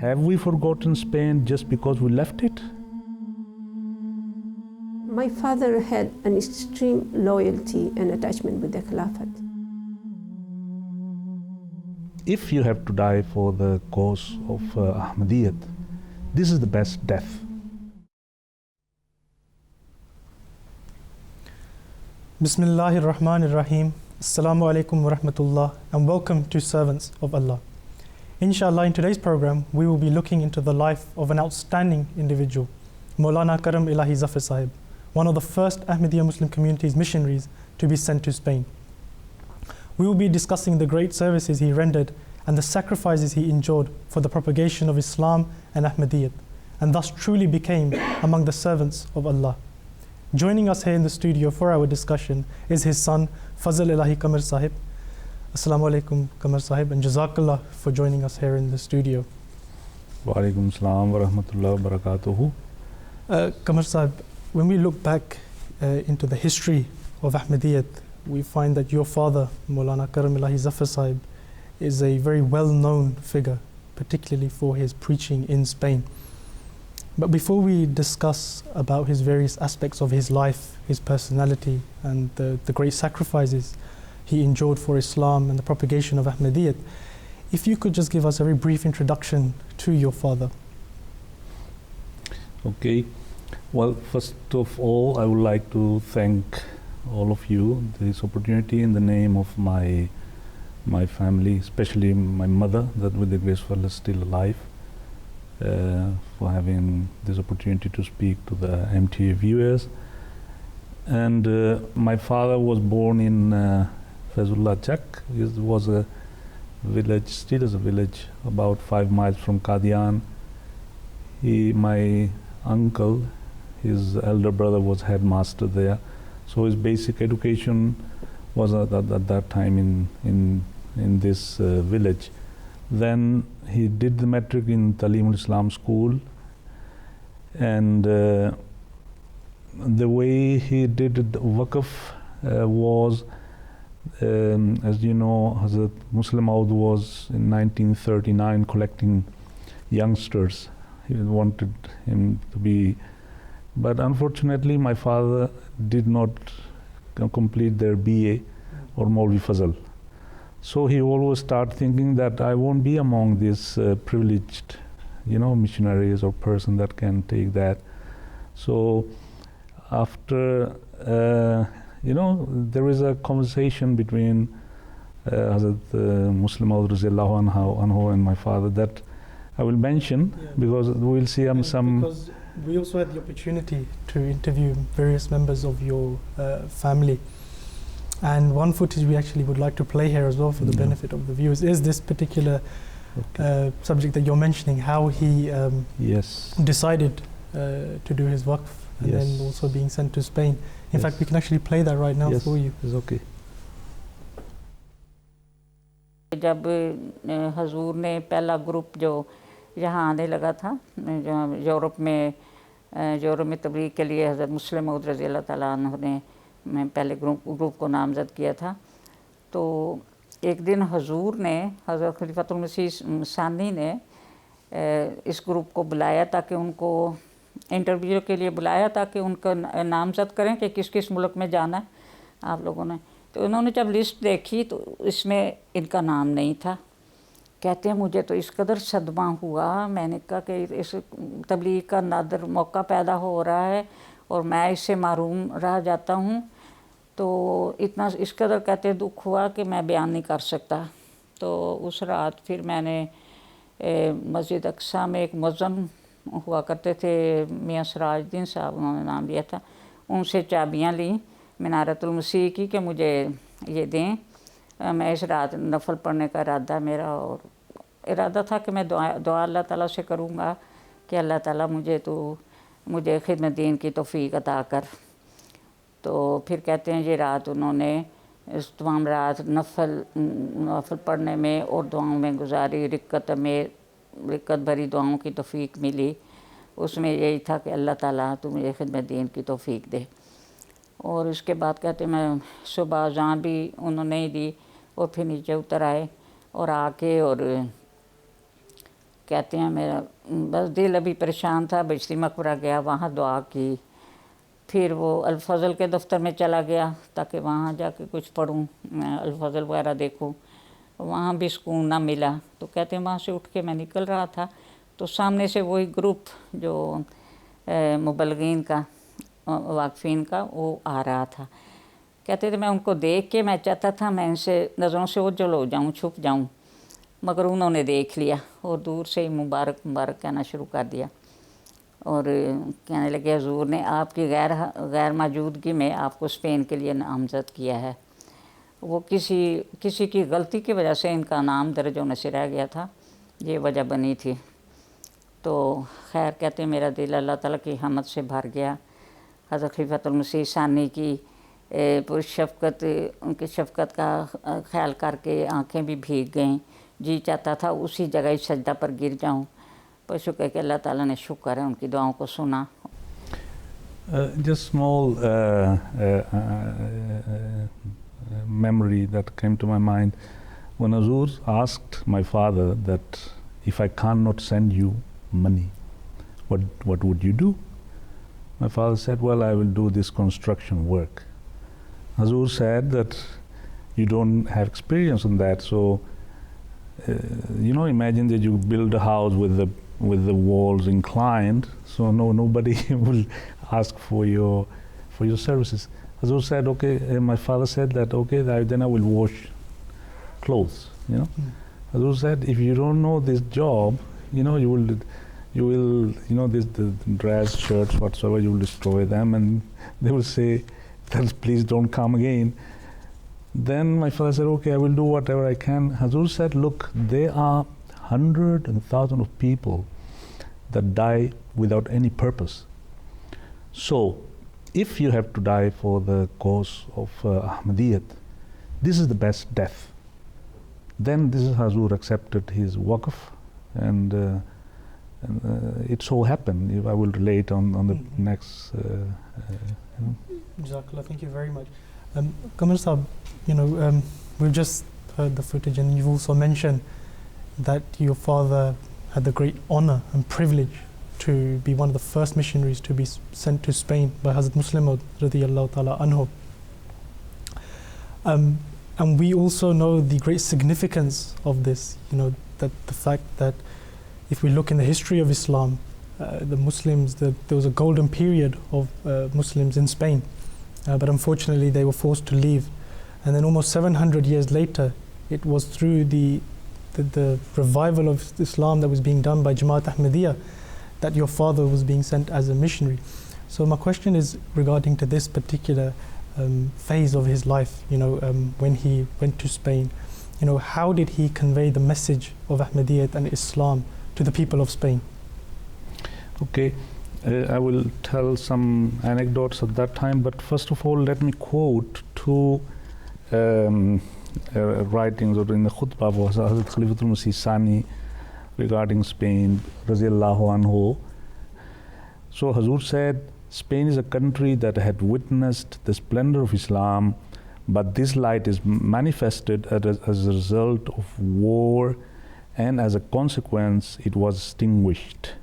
Have we forgotten Spain just because we left it? My father had an extreme loyalty and attachment with the Khilafat. If you have to die for the cause of Ahmadiyya, this is the best death. Bismillahir Rahmanir Rahim. Assalamu alaikum wa rahmatullah, and welcome to Servants of Allah. Inshallah, in today's program, we will be looking into the life of an outstanding individual, Maulana Karam Illahi Zafar Sahib, one of the first Ahmadiyya Muslim Community's missionaries to be sent to Spain. We will be discussing the great services he rendered and the sacrifices he endured for the propagation of Islam and Ahmadiyya, and thus truly became among the servants of Allah. Joining us here in the studio for our discussion is his son, Fazl Ilahi Kamar Sahib. Assalamu alaikum, Kamar Sahib, and Jazakallah for joining us here in the studio. Wa alaikum assalam wa rahmatullahi wa barakatuhu. Kamar Sahib, when we look back into the history of Ahmadiyyat, we find that your father, Maulana Karam Illahi Zafar Sahib, is a very well-known figure, particularly for his preaching in Spain. But before we discuss about his various aspects of his life, his personality, and the great sacrifices he endured for Islam and the propagation of Ahmadiyyat, if you could just give us a very brief introduction to your father. Okay. Well, first of all, I would like to thank all of you this opportunity in the name of my family, especially my mother, that with the grace of Allah is still alive, for having this opportunity to speak to the MTA viewers. And my father was born in Fezullah Chak. It was a village, still is a village, about 5 miles from Qadian. My uncle, his elder brother, was headmaster there. So his basic education was at that time in this village. Then he did the matric in Talimul Islam school, and the way he did the waqf was, as you know, Hazrat Muslim Maud was in 1939 collecting youngsters. He wanted him to be, but unfortunately my father did not complete their BA or Maulvi Fazal. So he always started thinking that I won't be among these privileged, missionaries or person that can take that. So after, there is a conversation between Hazrat Muslim Maud Raziyallahu anhu and my father that I will mention, because we'll see some. Because we also had the opportunity to interview various members of your family. And one footage we actually would like to play here as well for the benefit of the viewers is this particular subject that you're mentioning, how he decided to do his waqf and then also being sent to Spain. In fact, we can actually play that right now for you. It's okay. जब हजूर ने पहला group जो यहाँ आने लगा था, Europe में तबलीग के लिए हज़रत मुस्लिम मऊद रज़ी अल्लाह ताला अन्हु ने मैं पहले ग्रुप को नामज़द किया था, तो एक दिन हजूर ने, हज़रत खलीफतुल मसीह सानी ने इस ग्रुप को बुलाया ताकि उनको इंटरव्यू के लिए बुलाया ताकि उनका नामज़द करें कि किस किस मुल्क में जाना है आप लोगों ने। तो उन्होंने जब लिस्ट देखी तो इसमें इनका नाम नहीं था। कहते हैं मुझे तो इस कदर सदमा हुआ, मैंने कहा कि इस तबलीग का नादर मौका पैदा हो रहा है और मैं इससे महरूम रह जाता हूँ, तो इतना इस कदर कहते हैं दुख हुआ कि मैं बयान नहीं कर सकता। तो उस रात फिर मैंने मस्जिद अक्सा में एक मुअज्जिन हुआ करते थे, मियाँ सिराजुद्दीन साहब उन्होंने नाम लिया था, उनसे चाबियाँ ली मिनारतुल मसीह की कि मुझे ये दें, मैं इस रात नफल पढ़ने का इरादा मेरा, और इरादा था कि मैं दुआ अल्लाह ताला से करूँगा कि अल्लाह ताला मुझे खिदमत दीन की तौफीक अता कर। तो फिर कहते हैं ये रात उन्होंने इस तमाम रात नफल पढ़ने में और दुआओं में गुजारी, रिक्कत भरी दुआओं की तौफीक मिली। उसमें यही था कि अल्लाह ताला तू मुझे खिदमत दीन की तौफीक दे। और उसके बाद कहते मैं सुबह अज़ान भी उन्होंने ही दी और फिर नीचे उतर आए और आके और कहते हैं मेरा बस दिल अभी परेशान था, बिजली मकबरा गया, वहाँ दुआ की, फिर वो अल-फज़ल के दफ्तर में चला गया ताकि वहाँ जाके कुछ पढ़ूँ, अल-फज़ल वगैरह देखूँ, वहाँ भी सुकून ना मिला। तो कहते हैं वहाँ से उठ के मैं निकल रहा था तो सामने से वही ग्रुप जो मुबल्लिगीन का, वाक़फ़ीन का, वो आ रहा था। कहते थे मैं उनको देख के मैं चाहता था मैं इनसे नज़रों से ओझल हो जाऊँ, छुप जाऊँ, मगर उन्होंने देख लिया और दूर से ही मुबारक मुबारक कहना शुरू कर दिया और कहने लगे हुज़ूर ने आपकी गैर मौजूदगी में आपको स्पेन के लिए नामज़द किया है। वो किसी की गलती की वजह से इनका नाम दर्ज होने से रह गया था, ये वजह बनी थी। तो खैर कहते मेरा दिल अल्लाह ताला की रहमत से भर गया। हज़रत खलीफतुल मसीह सानी की पूरी शफ़क़त, उनकी शफ़क़त का ख्याल करके आँखें भी भीग गईं। जी चाहता था उसी जगह ही सजदा पर गिर जाऊँ, पर शुक्र है कि अल्लाह ताला ने शुक्र है उनकी दुआओं को सुना। Just small memory that came to my mind when Hazur asked my father that if I cannot send you money, what would you do? My father said, well, I will do this construction work. Hazur said that you don't have experience in that, so imagine that you build a house with the walls inclined, so nobody will ask for your services. Hazur said, okay. My father said that, okay, then I will wash clothes. Hazur said, if you don't know this job, you will the dress, shirts, whatsoever, you will destroy them, and they will say that please don't come again. Then my father said, okay, I will do whatever I can. Hazur said, look, there are hundreds and thousands of people that die without any purpose. So if you have to die for the cause of Ahmadiyyat, this is the best death. Then this is Hazur accepted his waqf, and it so happened, if I will relate on the next. Jazakallah, thank you very much. Qamar Sahib, we've just heard the footage, and you've also mentioned that your father had the great honor and privilege to be one of the first missionaries to be sent to Spain by Hazrat Muslim radiyallahu ta'ala anhu. And we also know the great significance of this, that the fact that if we look in the history of Islam, the Muslims, there was a golden period of Muslims in Spain, but unfortunately they were forced to leave. And then almost 700 years later, it was through the revival of Islam that was being done by Jamaat Ahmadiyya that your father was being sent as a missionary. So my question is regarding to this particular phase of his life, when he went to Spain, how did he convey the message of Ahmadiyyat and Islam to the people of Spain? Okay, I will tell some anecdotes at that time, but first of all, let me quote two writings or in the khutbah of Hazrat Khalifatul Masih Sani regarding Spain, Raziyallahu Anhu. So Hazur said, Spain is a country that had witnessed the splendor of Islam, but this light is manifested as a result of war, and as a consequence it was extinguished.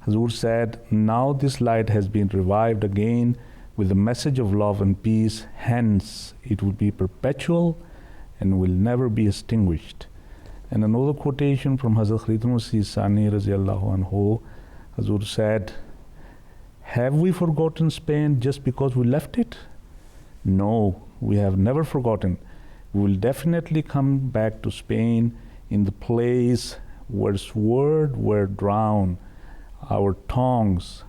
Hazur said, now this light has been revived again with the message of love and peace, hence it will be perpetual and will never be extinguished. And another quotation from Hazrat Khalifatul Masih Sani Raziyallahu Anhu, Hazur said, have we forgotten Spain just because we left it? No, we have never forgotten. We will definitely come back to Spain in the place where swords were drawn. Our tongues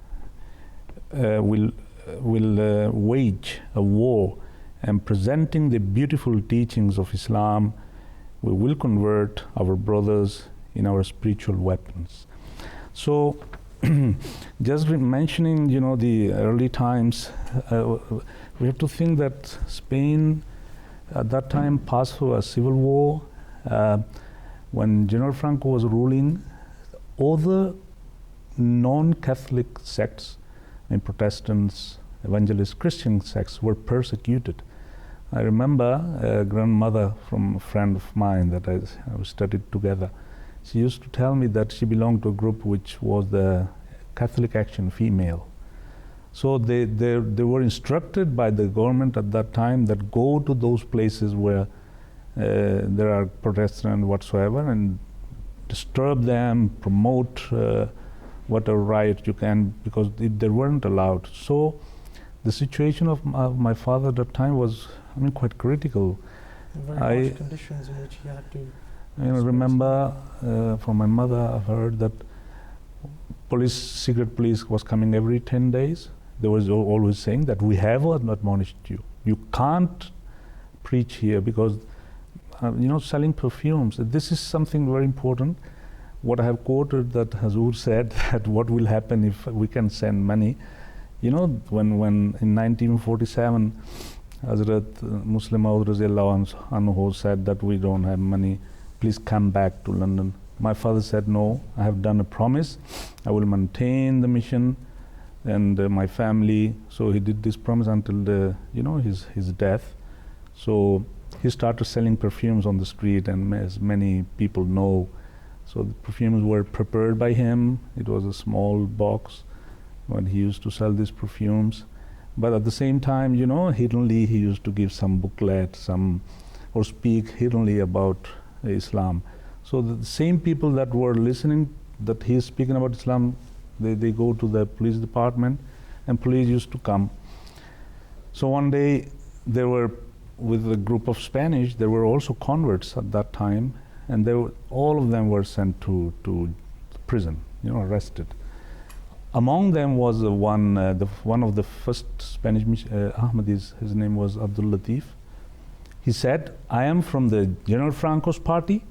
will wage a war, and presenting the beautiful teachings of Islam, we will convert our brothers in our spiritual weapons. So just mentioning, the early times, we have to think that Spain at that time passed through a civil war. When General Franco was ruling, other non-Catholic sects, Protestants, evangelist Christian sects, were persecuted. I remember a grandmother from a friend of mine that I studied together. she used to tell me that she belonged to a group which was the Catholic Action Female. So they were instructed by the government at that time that go to those places where there are Protestants whatsoever and disturb them, promote whatever riot you can, because they weren't allowed. So the situation of my father at that time was, I mean, quite critical. Very harsh conditions in which he had to. I remember from my mother, I've heard that secret police was coming every 10 days. They was always saying that we have admonished you. You can't preach here because, selling perfumes. This is something very important. What I have quoted that Hazur said that what will happen if we can send money. When in 1947, Hazrat Muslim Maud Anhu said that we don't have money, please come back to London. My father said, no, I have done a promise. I will maintain the mission and my family. So he did this promise until his death. So he started selling perfumes on the street, and as many people know, so the perfumes were prepared by him. It was a small box when he used to sell these perfumes. But at the same time, hiddenly he used to give some booklet, or speak hiddenly about Islam. So the same people that were listening, that he is speaking about Islam, they go to the police department, and police used to come. So one day, they were with a group of Spanish, there were also converts at that time, and all of them were sent to prison, arrested. Among them was one of the first Spanish Ahmadis. His name was Abdul Latif. He said, I am from the General Franco's party.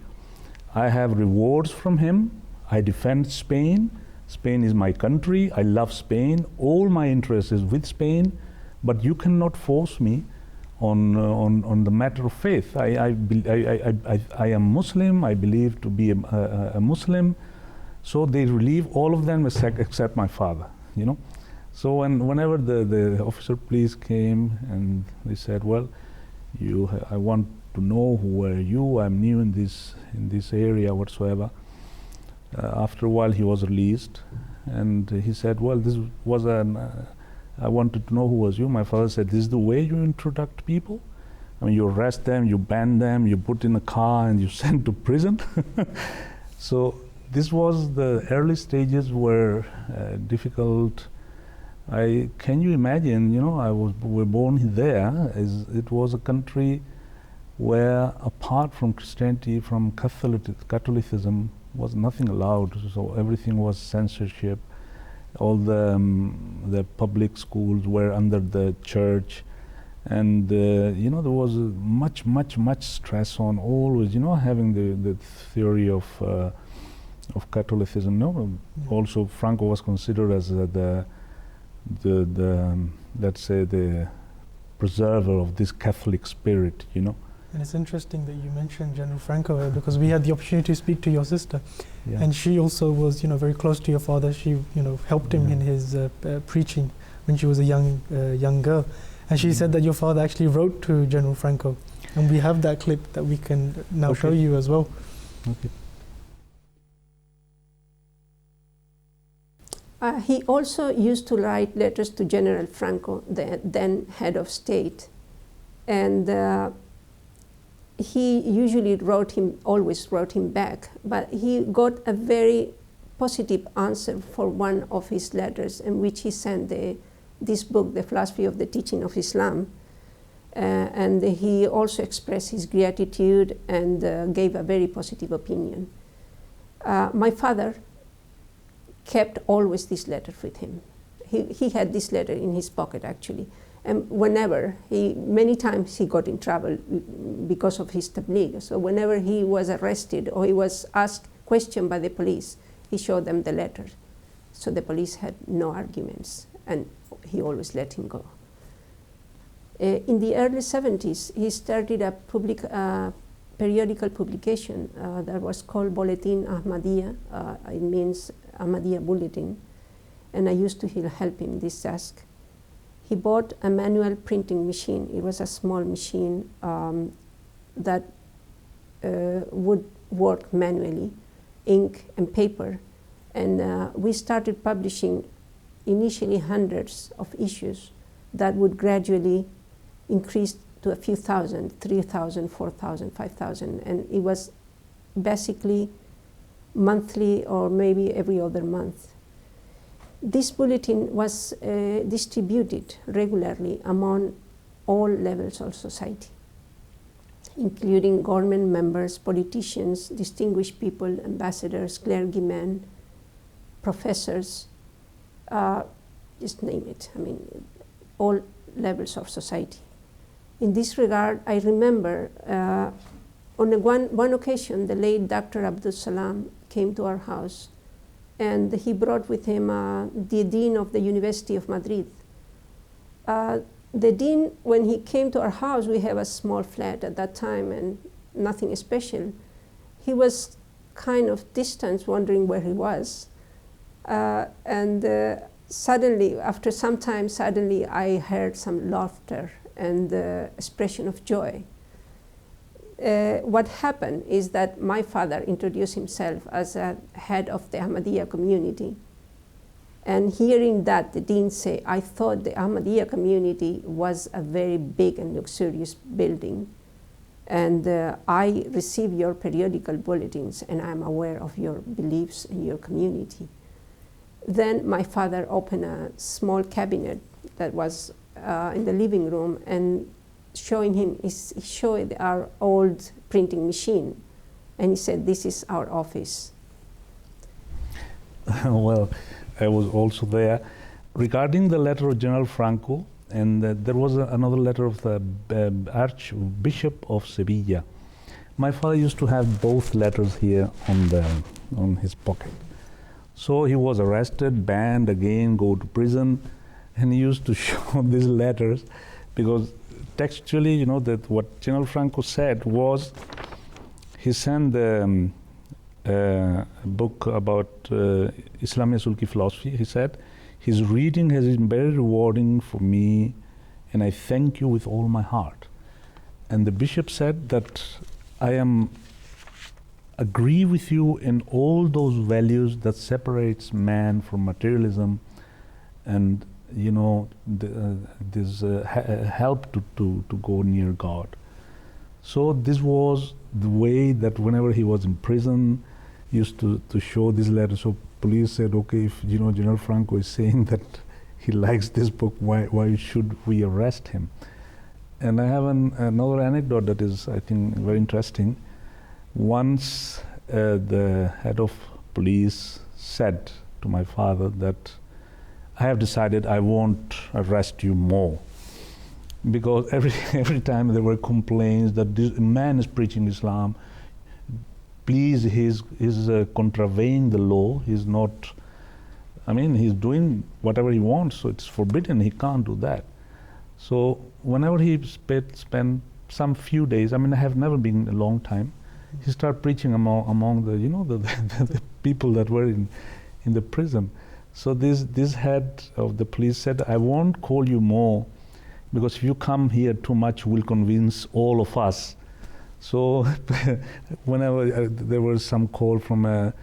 I have rewards from him. I defend Spain. Spain is my country. I love Spain. All my interest is with Spain, but you cannot force me on the matter of faith. I am Muslim. I believe to be a Muslim. So they relieve all of them except my father, So whenever the officer police came and they said, well, I want to know who are you, I'm new in this area whatsoever. After a while he was released, and he said, well, this was I wanted to know who was you. My father said, this is the way you introduce people? I mean, you arrest them, you ban them, you put in a car and you send to prison. So this was the early stages were difficult. Can you imagine, we're born there. It was a country where, apart from Christianity, from Catholicism, was nothing allowed. So everything was censorship. All the public schools were under the church, and there was much stress on always, having the theory of Catholicism. Also Franco was considered as the let's say the preserver of this Catholic spirit, And it's interesting that you mentioned General Franco here, because we had the opportunity to speak to your sister, Yeah. and she also was, very close to your father. She, helped him in his preaching when she was a young girl, and she said that your father actually wrote to General Franco, and we have that clip that we can now show you as well. Okay. He also used to write letters to General Franco, the then head of state, and he usually always wrote him back, but he got a very positive answer for one of his letters, in which he sent this book, The Philosophy of the Teaching of Islam, and he also expressed his gratitude and gave a very positive opinion. My father kept always this letter with him. He had this letter in his pocket, actually. And many times he got in trouble because of his tabligh. So whenever he was arrested or he was questioned by the police, he showed them the letter. So the police had no arguments, and he always let him go. In the early 70s, he started a periodical publication that was called Bulletin Ahmadiyya. It means Ahmadiyya Bulletin. And I used to help him this task. He bought a manual printing machine. It was a small machine that would work manually. ink and paper. And we started publishing initially hundreds of issues that would gradually increase to a few thousand, 3,000, 4,000, 5,000. And it was basically monthly or maybe every other month. This bulletin was distributed regularly among all levels of society, including government members, politicians, distinguished people, ambassadors, clergymen, professors, just name it. I mean, all levels of society. In this regard, I remember on one occasion, the late Dr. Abdul Salam came to our house, and he brought with him the dean of the University of Madrid. The dean, when he came to our house, we have a small flat at that time and nothing special. He was kind of distant, wondering where he was. Suddenly, after some time, suddenly I heard some laughter and expression of joy. What happened is that my father introduced himself as a head of the Ahmadiyya community. And hearing that, the dean say, I thought the Ahmadiyya community was a very big and luxurious building. And I receive your periodical bulletins, and I'm aware of your beliefs and your community. Then my father opened a small cabinet that was in the living room, and he showed our old printing machine. And he said, this is our office. Well, I was also there. Regarding the letter of General Franco, and there was another letter of the Archbishop of Sevilla. My father used to have both letters here on his pocket. So he was arrested, banned again, go to prison, and he used to show these letters because textually, you know, that what General Franco said was, he sent a book about Islamic Sulki philosophy. He said, his reading has been very rewarding for me, and I thank you with all my heart. And the bishop said that I agree with you in all those values that separates man from materialism, and you know, this help to go near God. So this was the way that whenever he was in prison, he used to show this letter. So police said, okay, if you know General Franco is saying that he likes this book, why should we arrest him? And I have another anecdote that is, I think, very interesting. Once the head of police said to my father that I have decided I won't arrest you more, because every time there were complaints that this man is preaching Islam, please, he's contravening the law, he's not, I mean, he's doing whatever he wants, so it's forbidden, he can't do that. So whenever he spent some few days, I mean, I have never been a long time, he started preaching among the, you know, the people that were in the prison. So this head of the police said, I won't call you more, because if you come here too much, we'll convince all of us. So whenever there was some call from a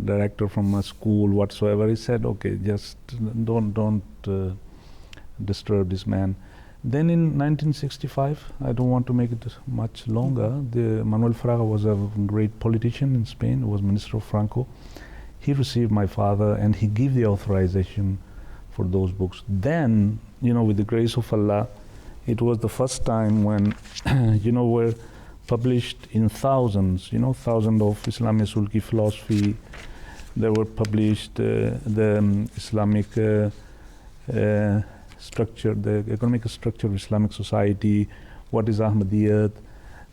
director from a school whatsoever, he said, okay, just don't disturb this man. Then in 1965, I don't want to make it much longer, Manuel Fraga was a great politician in Spain, he was Minister of Franco. He received my father and he gave the authorization for those books. Then, you know, with the grace of Allah, it was the first time when, you know, were published in thousands, you know, thousands of Islamic Sulki philosophy. They were published, the Islamic structure, the economic structure of Islamic society, what is Ahmadiyya,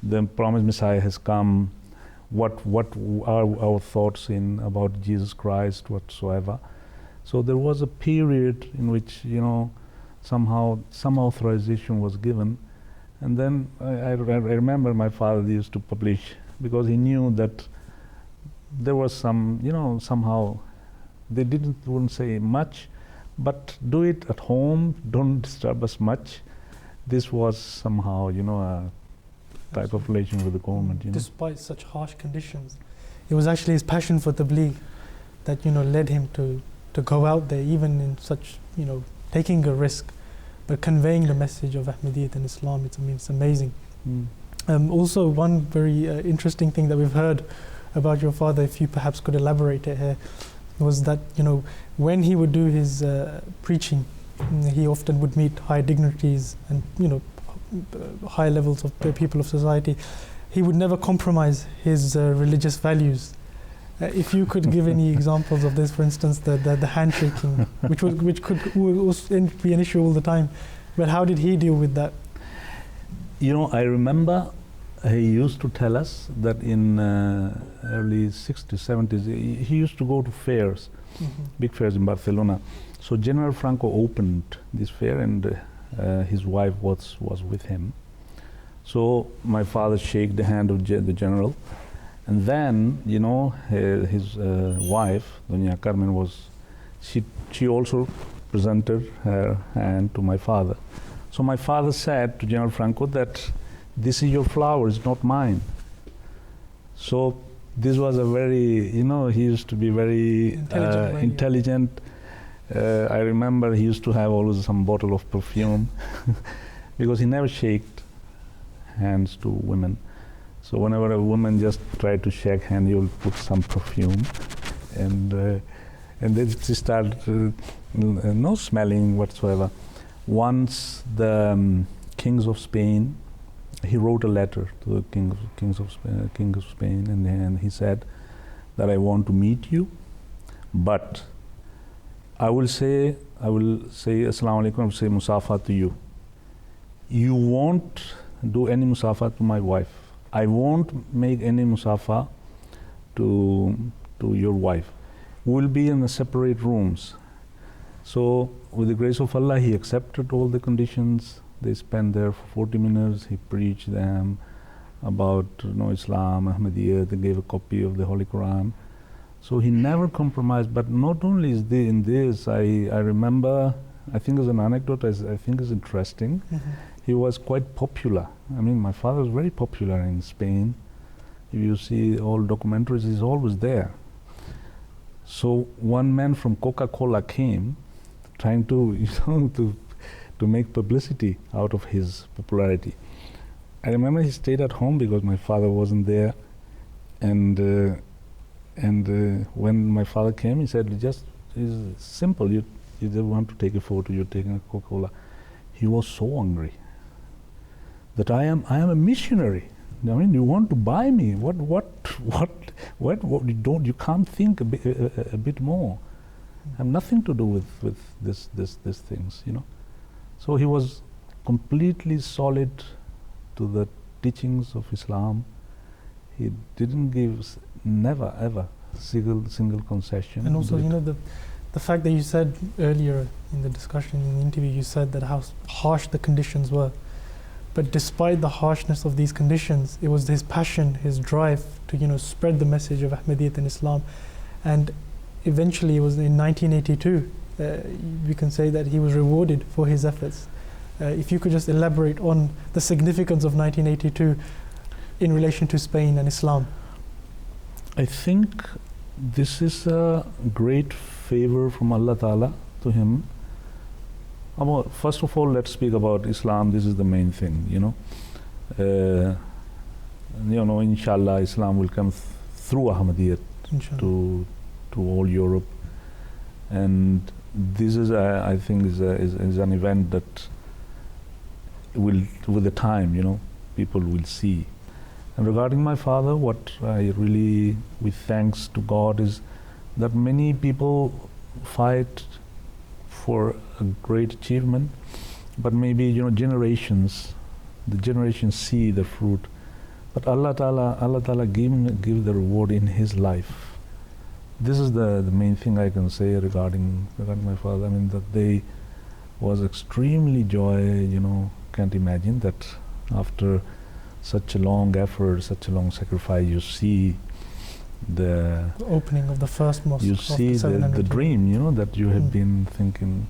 the promised Messiah has come, what are our thoughts about Jesus Christ, whatsoever. So there was a period in which, you know, somehow some authorization was given, and then I remember my father used to publish, because he knew that there was some, you know, somehow they wouldn't say much, but do it at home, don't disturb us much. This was somehow, you know, a type of relation with the government. You know? Despite such harsh conditions, it was actually his passion for tabligh that led him to go out there, even in such taking a risk, but conveying the message of Ahmadiyyat and Islam. It's amazing. Also, one very interesting thing that we've heard about your father, if you perhaps could elaborate it here, was that when he would do his preaching, he often would meet high dignitaries and high levels of people of society. He would never compromise his religious values. If you could give any examples of this, for instance, the handshaking, which could be an issue all the time, but how did he deal with that? I remember he used to tell us that in early 60s, 70s, he used to go to fairs, big fairs in Barcelona. So General Franco opened this fair, and his wife was with him. So my father shook the hand of the general, and then his wife, Doña Carmen, she also presented her hand to my father. So my father said to General Franco that this is your flower, it's not mine. So this was a very, he used to be very intelligent. I remember he used to have always some bottle of perfume because he never shook hands to women. So whenever a woman just tried to shake hand, he will put some perfume, and then she started no smelling whatsoever. Once the kings of Spain, he wrote a letter to the king of Spain, and he said that I want to meet you, but I will say Assalamu alaikum, I will say Musafa to you. You won't do any Musafa to my wife. I won't make any Musafa to your wife. We'll be in the separate rooms. So with the grace of Allah, he accepted all the conditions. They spent there for 40 minutes. He preached them about Islam, Ahmadiyya. They gave a copy of the Holy Quran. So he never compromised. But not only is there in this, I remember, I think as an anecdote, I think is interesting. He was quite popular. I mean, my father was very popular in Spain. If you see all documentaries, he's always there. So one man from Coca-Cola came, trying to to make publicity out of his popularity. I remember he stayed at home because my father wasn't there, and when my father came, he said, "It's simple. You just want to take a photo. You're taking a Coca-Cola." He was so angry that I am a missionary. I mean, you want to buy me? What? You can't think a bit more. I have nothing to do with this things, So he was completely solid to the teachings of Islam. He didn't give never ever single concession. And also, the fact that you said earlier in the discussion, in the interview, you said that how harsh the conditions were. But despite the harshness of these conditions, it was his passion, his drive to spread the message of Ahmadiyyat and Islam. And eventually, it was in 1982, we can say that he was rewarded for his efforts. If you could just elaborate on the significance of 1982 in relation to Spain and Islam. I think this is a great favor from Allah Ta'ala to him. First of all, let's speak about Islam. This is the main thing, inshallah, Islam will come through Ahmadiyyat to all Europe, and this is, I think, is an event that will, with the time, people will see. And regarding my father, what I really, with thanks to God, is that many people fight for a great achievement, but maybe the generations see the fruit. But Allah Ta'ala give the reward in his life. This is the main thing I can say regarding my father. I mean, that they was extremely joy. Can't imagine that after such a long effort, such a long sacrifice, you see the opening of the first mosque. You see the dream, that you have been thinking,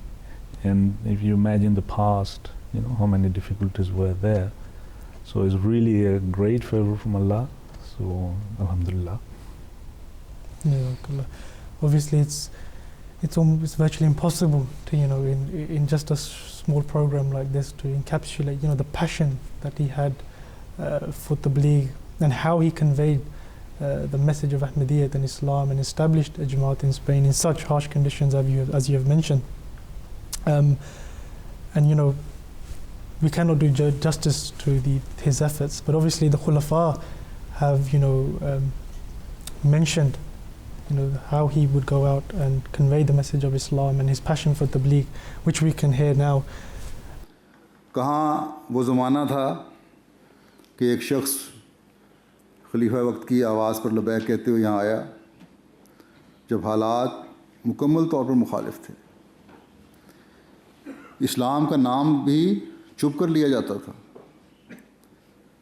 and if you imagine the past, how many difficulties were there. So it's really a great favor from Allah. So Alhamdulillah. Yeah, obviously it's virtually impossible to, in just a small program like this, to encapsulate, the passion that he had for Tabligh, and how he conveyed the message of Ahmadiyyat and Islam, and established a Jamaat in Spain in such harsh conditions as you have mentioned. And we cannot do justice to his efforts, but obviously the Khulafa have mentioned how he would go out and convey the message of Islam and his passion for Tabligh, which we can hear now. कहाँ वो ज़माना था कि एक शख्स खलीफा वक्त की आवाज़ पर लबैक कहते हुए यहाँ आया, जब हालात मुकम्मल तौर पर मुखालिफ थे। इस्लाम का नाम भी चुप कर लिया जाता था,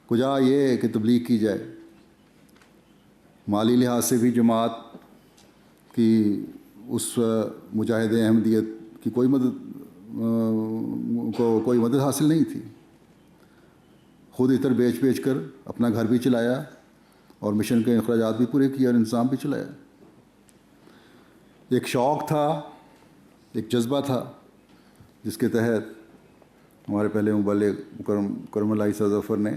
कुजा ये कि तबलीग की जाए। माली लिहाज से भी जमात की उस मुजाहिद अहमदियत की कोई मदद हासिल नहीं थी। ख़ुद इतर बेच कर अपना घर भी चलाया और मिशन के अखराजात भी पूरे किए और इंतज़ाम भी चलाया। एक शौक़ था, एक जज्बा था, जिसके तहत हमारे पहले मुबल्लिग़ करम इलाही ज़फ़र ने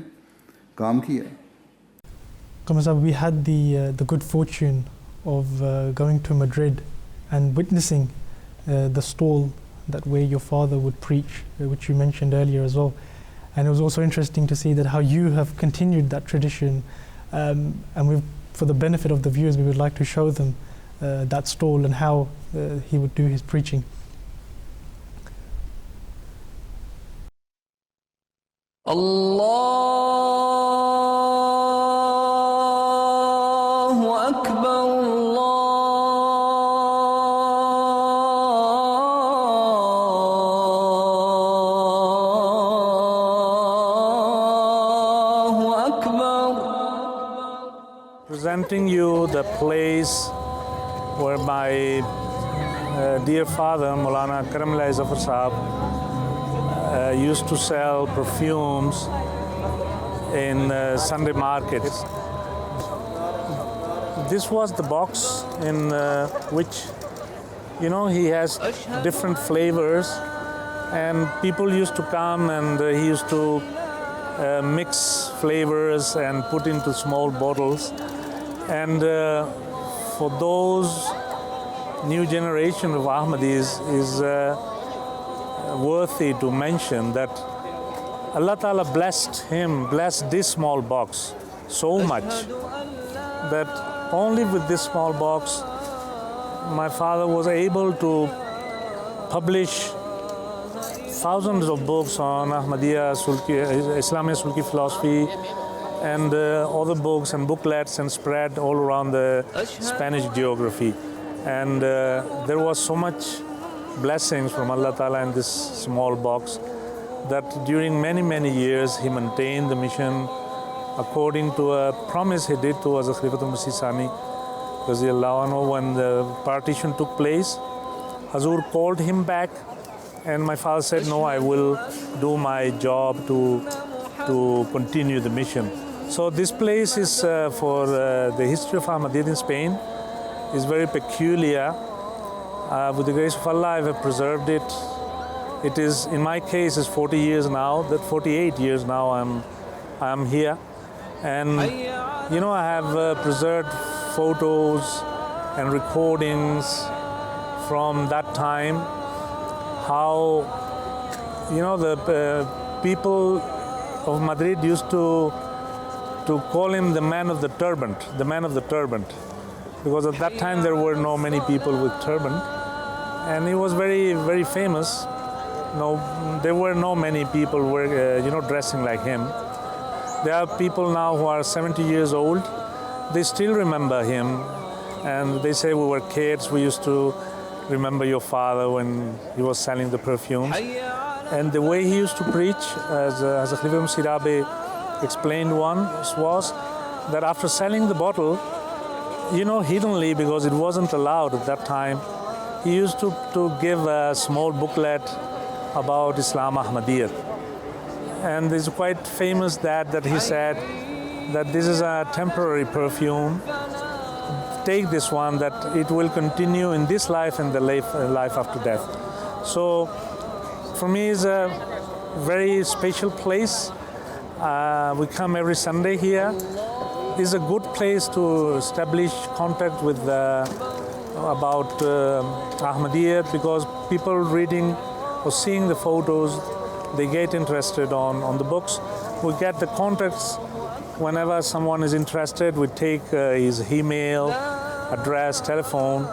काम किया। We had the good fortune of going to Madrid and witnessing the stall that where your father would preach, which you mentioned earlier as well. And it was also interesting to see that how you have continued that tradition. And for the benefit of the viewers, we would like to show them that stall and how he would do his preaching. Allahu Akbar, Allahu Akbar. Presenting you the place where my dear father, Maulana Karam Illahi Zafar Sahib, used to sell perfumes in Sunday markets. This was the box in which, he has different flavors, and people used to come and he used to mix flavors and put into small bottles. And for those new generation of Ahmadis is worthy to mention that Allah Ta'ala blessed this small box so much that only with this small box my father was able to publish thousands of books on Ahmadiyya, Islamic Sulki philosophy, and other books and booklets, and spread all around the Spanish geography. And there was so much blessings from Allah Ta'ala in this small box that during many, many years he maintained the mission according to a promise he did to us, Khalifatul Masih Sani, because when the partition took place, Hazur called him back, and my father said, no, I will do my job to continue the mission. So this place is for the history of Ahmadiyyat in Spain is very peculiar. With the grace of Allah, I have preserved it. It is, in my case, is 40 years now. That 48 years now I am here, and I have preserved photos and recordings from that time. How the people of Madrid used to call him the man of the turban, because at that time there were no many people with turban, and he was very, very famous. There were no many people dressing like him. There are people now who are 70 years old. They still remember him, and they say, we were kids, we used to remember your father when he was selling the perfumes. And the way he used to preach, as Khalifa Sirabe explained once, was that after selling the bottle, hiddenly, because it wasn't allowed at that time, he used to give a small booklet about Islam Ahmadiyyat. And it's quite famous that he said that this is a temporary perfume. take this one, that it will continue in this life and the life after death. So for me, it's a very special place. We come every Sunday here. It's a good place to establish contact with about Ahmadiyya, because people reading or seeing the photos, they get interested on the books. We get the contacts whenever someone is interested. We take his email, address, telephone,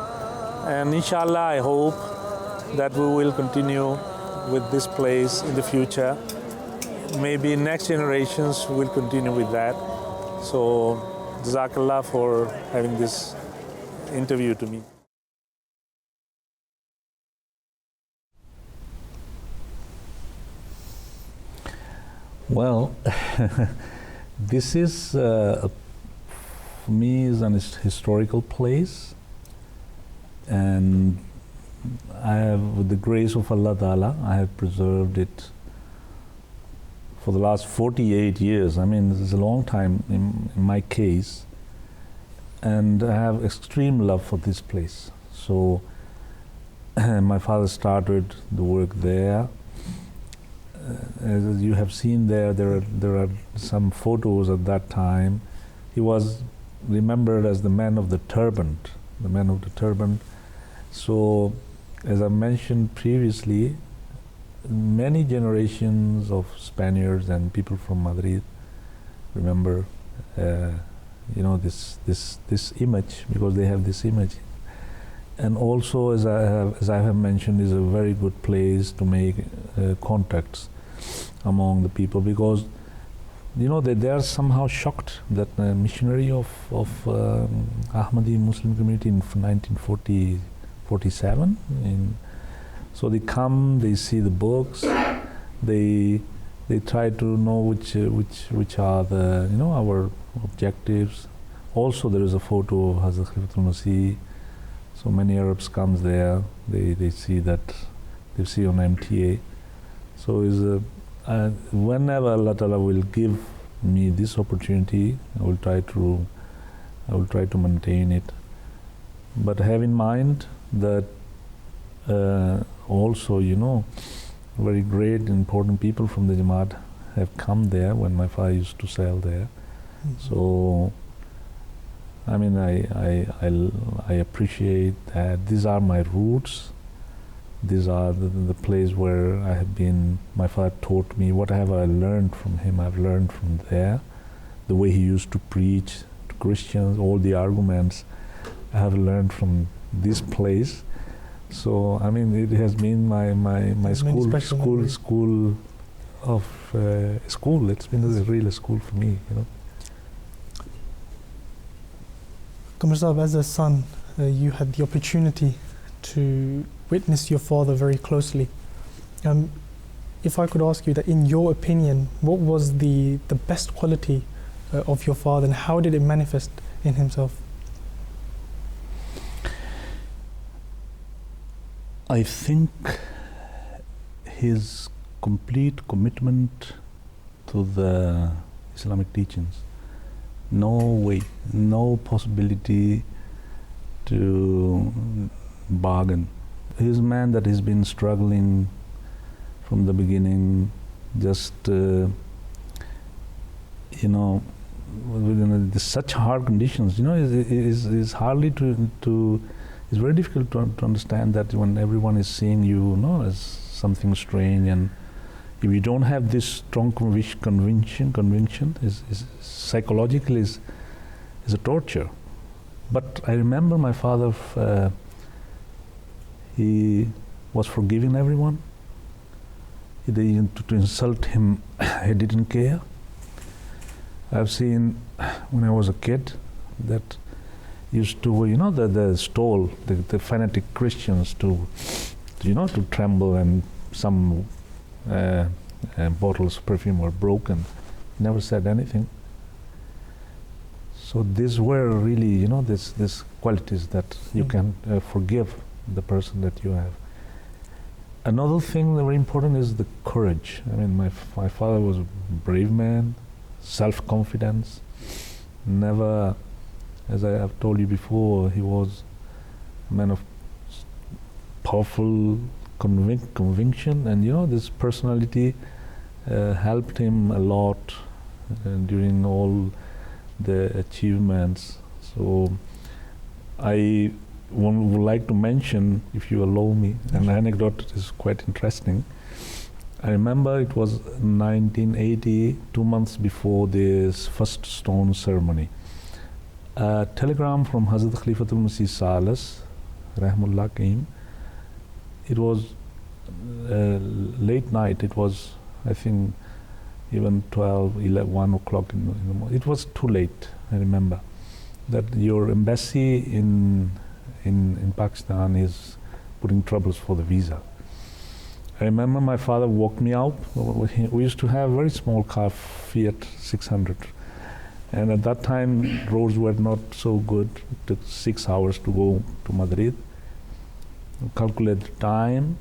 and inshallah I hope that we will continue with this place in the future. Maybe next generations will continue with that. So Jazakallah for having this interview to me. Well, this is, for me, is an historical place, and I have, with the grace of Allah Ta'ala, I have preserved it for the last 48 years. I mean, this is a long time in my case, and I have extreme love for this place. So my father started the work there. As you have seen there are some photos at that time. He was remembered as the man of the turban, So, as I mentioned previously, many generations of Spaniards and people from Madrid remember, this image, because they have this image. And also, as I have mentioned, is a very good place to make contacts among the people, because they are somehow shocked that a missionary of Ahmadiyya Muslim Community in 1947. So they come, they see the books, they try to know which are the our objectives. Also, there is a photo of Hazrat Khalifatul Masih. So many Arabs comes there. They see that, they see on MTA. So whenever Allah Ta'ala will give me this opportunity, I will try to maintain it. But have in mind that also, very great, important people from the Jamaat have come there when my father used to sell there. Mm-hmm. So, I mean, I appreciate that. These are my roots. These are the place where I have been. My father taught me what have I learned from him. I've learned from there. The way he used to preach to Christians, all the arguments I have learned from this place. So I mean, it has been my school. It's been a real school for me, Qamar Sahib, as a son, you had the opportunity to witness your father very closely. If I could ask you that, in your opinion, what was the best quality of your father, and how did it manifest in himself? I think his complete commitment to the Islamic teachings. No way, no possibility to bargain. He's a man that has been struggling from the beginning, just within such hard conditions. It's hardly it's very difficult to understand that when everyone is seeing you, as something strange, and if you don't have this strong conviction is psychologically is a torture. But I remember my father, he was forgiving everyone. To insult him, he didn't care. I've seen when I was a kid that used to, the stole, the fanatic Christians to tremble, and some bottles of perfume were broken. Never said anything. So these were really, this qualities that you can forgive the person that you have. Another thing that very important is the courage. I mean, my father was a brave man, self-confidence, never as I have told you before, he was a man of powerful conviction, and this personality helped him a lot during all the achievements. So I would like to mention, if you allow me, an anecdote that is quite interesting. I remember it was 1980, 2 months before this first stone ceremony. A telegram from Hazrat Khalifatul Masih Salis, Rahmullah, came. It was late night. It was, I think, even 12, 11, 1 o'clock in the morning. It was too late, I remember, that your embassy in Pakistan is putting troubles for the visa. I remember my father walked me out. We used to have a very small car, Fiat 600. And at that time, roads were not so good. It took 6 hours to go to Madrid. Calculate the time.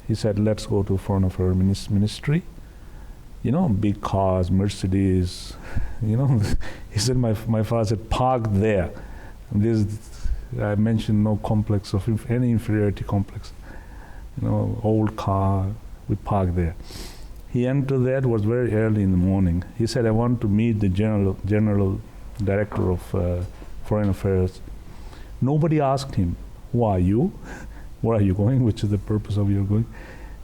He said, let's go to Foreign Affairs Ministry. Big cars, Mercedes, He said, my father said, park there. And I mentioned no complex of any inferiority complex. Old car, we parked there. He entered there, it was very early in the morning. He said, I want to meet the general director of Foreign Affairs. Nobody asked him, who are you? Where are you going? Which is the purpose of your going?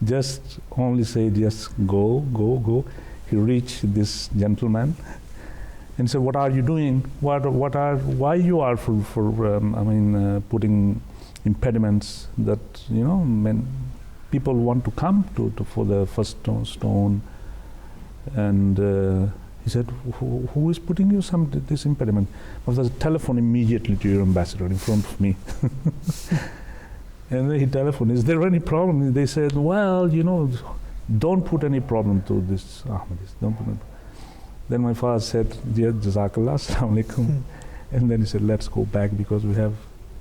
Just only said, just go. He reached this gentleman and said, what are you doing? Why you are putting impediments that, people want to come to for the first stone. And he said, who is putting you this impediment? Well, there's a telephone immediately to your ambassador in front of me. And then he telephoned, is there any problem? They said, well, don't put any problem to this Ahmadis. Don't put any. Then my father said, Jazakallah, Assalamu alaikum. And then he said, let's go back because we have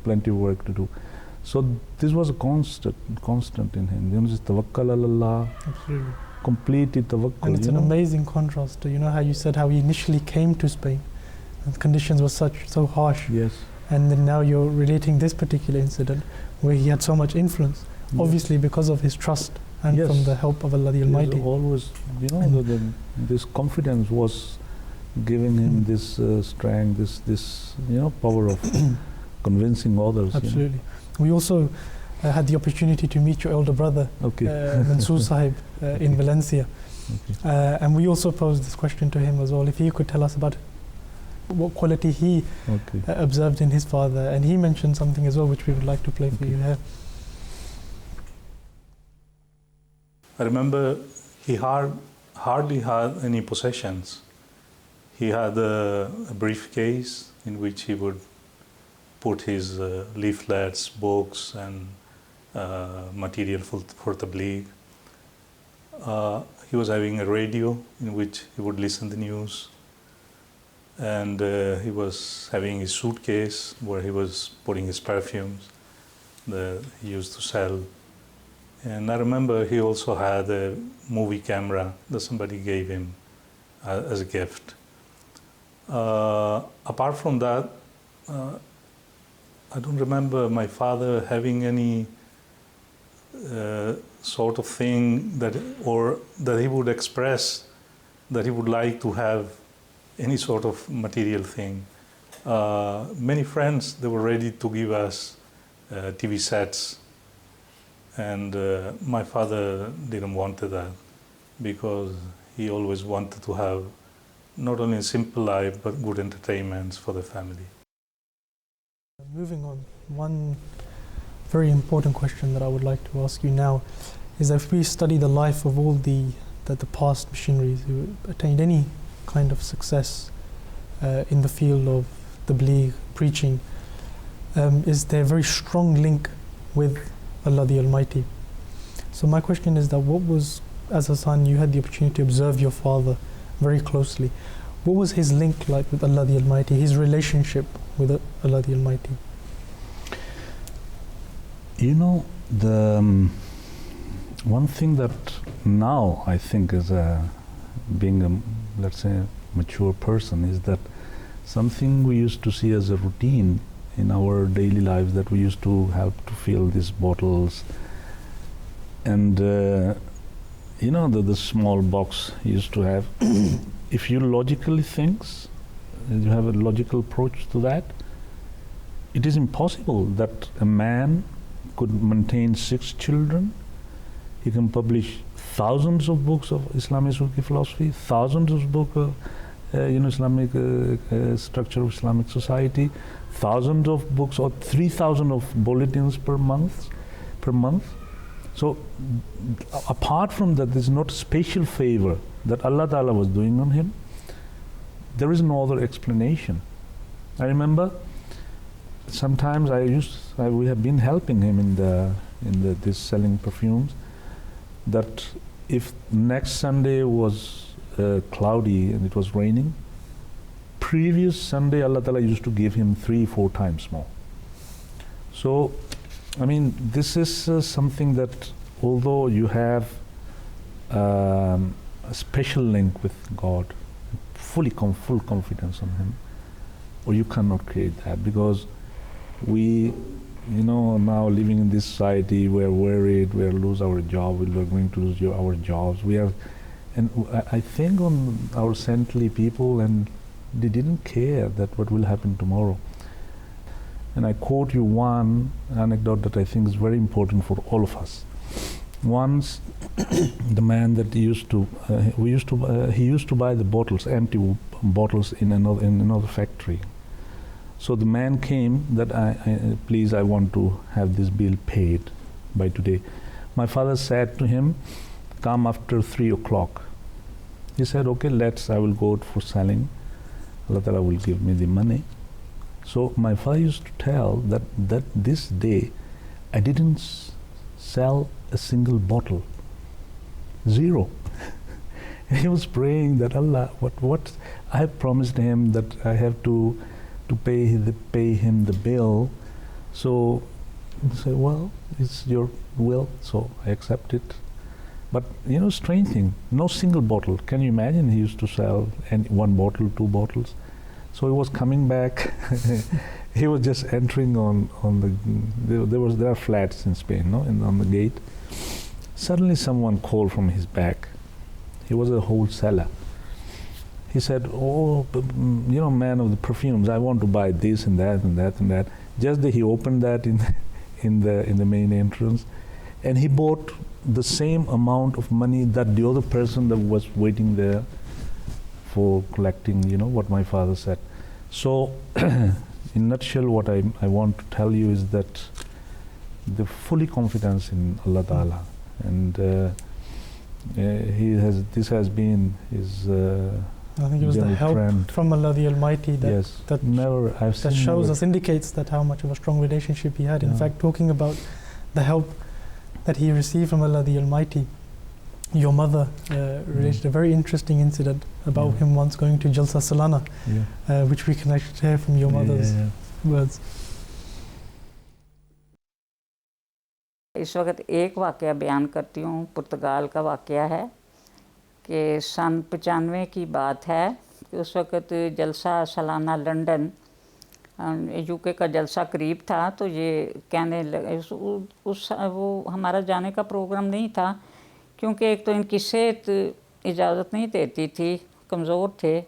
plenty of work to do. So this was a constant in him. Just tawakkal Allah. Absolutely. Completely tawakkul. And it's an amazing contrast to, how you said how he initially came to Spain. And the conditions were so harsh. Yes. And then now you're relating this particular incident where he had so much influence, obviously because of his trust and from the help of Allah the Almighty. Always, this confidence was giving him this strength, this power of convincing others. Absolutely. We also had the opportunity to meet your elder brother, Mansoor Sahib, in Valencia. Okay. And we also posed this question to him as well, if he could tell us about what quality he observed in his father. And he mentioned something as well which we would like to play for you here. I remember he hardly had any possessions. He had a briefcase in which he would put his leaflets, books, and material for tabligh. He was having a radio in which he would listen to the news. And he was having his suitcase where he was putting his perfumes that he used to sell. And I remember he also had a movie camera that somebody gave him as a gift. Apart from that, I don't remember my father having any sort of thing that he would express that he would like to have any sort of material thing. Many friends, they were ready to give us TV sets, and my father didn't want that because he always wanted to have not only a simple life but good entertainments for the family. Moving on, one very important question that I would like to ask you now is that if we study the life of all the past missionaries who attained any kind of success in the field of tabligh, preaching, is there a very strong link with Allah the Almighty. So my question is that as a son, you had the opportunity to observe your father very closely. What was his link like with Allah the Almighty, his relationship with Allah the Almighty? The one thing that now I think is being a, let's say, mature person is that something we used to see as a routine in our daily lives, that we used to have to fill these bottles. And you know, the small box used to have, if you logically thinks, you have a logical approach to that, it is impossible that a man could maintain 6 children. He can publish thousands of books of Islamic philosophy, thousands of books of Islamic structure of Islamic society, thousands of books, or 3,000 of bulletins per month. So apart from that, there's not special favor that Allah Ta'ala was doing on him. There is no other explanation. I remember sometimes we have been helping him in this selling perfumes, that if next Sunday was cloudy and it was raining, previous Sunday Allah Ta'ala used to give him 3-4 times more. So I mean, this is something that, although you have a special link with God, full confidence on Him, or you cannot create that, because we, now living in this society, we're worried, we'll lose our job, we're going to lose our jobs. And I think on our saintly people, and they didn't care that what will happen tomorrow. And I quote you one anecdote that I think is very important for all of us. Once, the man that he used to buy the bottles, empty bottles in another factory. So the man came that please, I want to have this bill paid by today. My father said to him, come after 3 o'clock. He said, okay, I will go out for selling. Allah Ta'ala will give me the money. So my father used to tell that this day I didn't sell a single bottle, 0. He was praying that Allah, what I have promised him, that I have to pay him the bill. So he said, well, it's your will, so I accept it. But strange thing, no single bottle. Can you imagine? He used to sell 1 bottle, 2 bottles. So he was coming back. He was just entering on there are flats in Spain, on the gate. Suddenly someone called from his back. He was a wholesaler. He said, oh, man of the perfumes, I want to buy this and that and that and that. Just that he opened that in the main entrance, and he bought the same amount of money that the other person that was waiting there for collecting, what my father said. So, in a nutshell, what I want to tell you is that the fully confidence in Allah Ta'ala, and this has been his I think it was the help trend from Allah the Almighty that shows us, indicates that how much of a strong relationship he had. In fact, talking about the help that he received from Allah the Almighty, your mother related a very interesting incident about him once going to Jalsa Salana, which we can actually hear from your mother's words. इस वक्त एक वाक़या बयान करती हूँ। पुर्तगाल का वाक़या है कि सन 95 की बात है कि उस वक्त जलसा सालाना लंदन यूके का जलसा करीब था। तो ये कहने लगे, वो हमारा जाने का प्रोग्राम नहीं था, क्योंकि एक तो इनकी सेहत इजाज़त नहीं देती थी, कमज़ोर थे,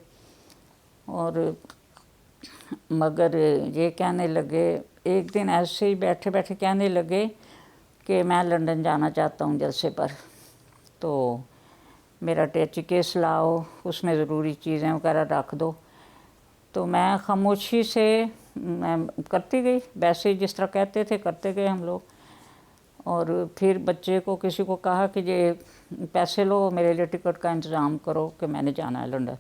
और मगर ये कहने लगे, एक दिन ऐसे ही बैठे बैठे कहने लगे कि मैं लंदन जाना चाहता हूँ जलसे पर, तो मेरा टैची केस लाओ, उसमें ज़रूरी चीज़ें वगैरह रख दो। तो मैं खामोशी से मैं करती गई, वैसे जिस तरह कहते थे करते गए हम लोग। और फिर बच्चे को किसी को कहा कि ये पैसे लो, मेरे लिए टिकट का इंतज़ाम करो कि मैंने जाना है लंदन।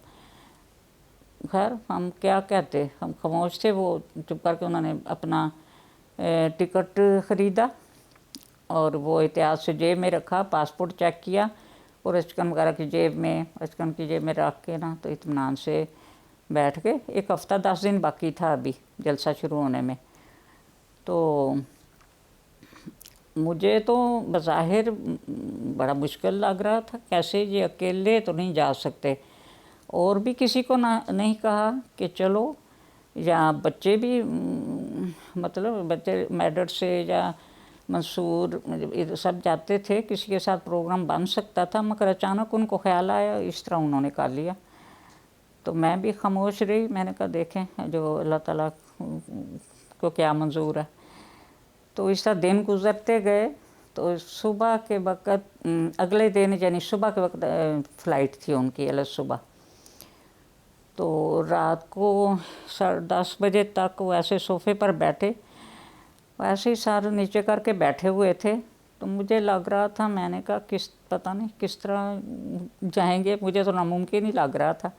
खैर हम क्या कहते, हम खामोश थे। वो चुप करके उन्होंने अपना टिकट ख़रीदा और वो एहतियात से जेब में रखा, पासपोर्ट चेक किया और अचकन वगैरह की जेब में, अचकन की जेब में रख के ना, तो इत्मीनान से बैठ के 1 हफ़्ता 10 दिन बाकी था अभी जलसा शुरू होने में। तो मुझे तो बज़ाहिर बड़ा मुश्किल लग रहा था, कैसे ये अकेले तो नहीं जा सकते, और भी किसी को नहीं कहा कि चलो या बच्चे भी मतलब बच्चे मेडर से या मंसूर इधर सब जाते थे, किसी के साथ प्रोग्राम बन सकता था, मगर अचानक उनको ख्याल आया, इस तरह उन्होंने कर लिया। तो मैं भी खामोश रही। मैंने कहा देखें जो अल्लाह ताला को क्या मंजूर है। तो इस तरह दिन गुजरते गए। तो सुबह के वक़्त अगले दिन यानी सुबह के वक्त फ़्लाइट थी उनकी अलग सुबह। तो रात को 10:30 बजे तक वो ऐसे सोफ़े पर बैठे, ऐसे ही सर नीचे करके बैठे हुए थे। तो मुझे लग रहा था, मैंने कहा पता नहीं किस तरह जाएंगे, मुझे तो नामुमकिन ही लग रहा था।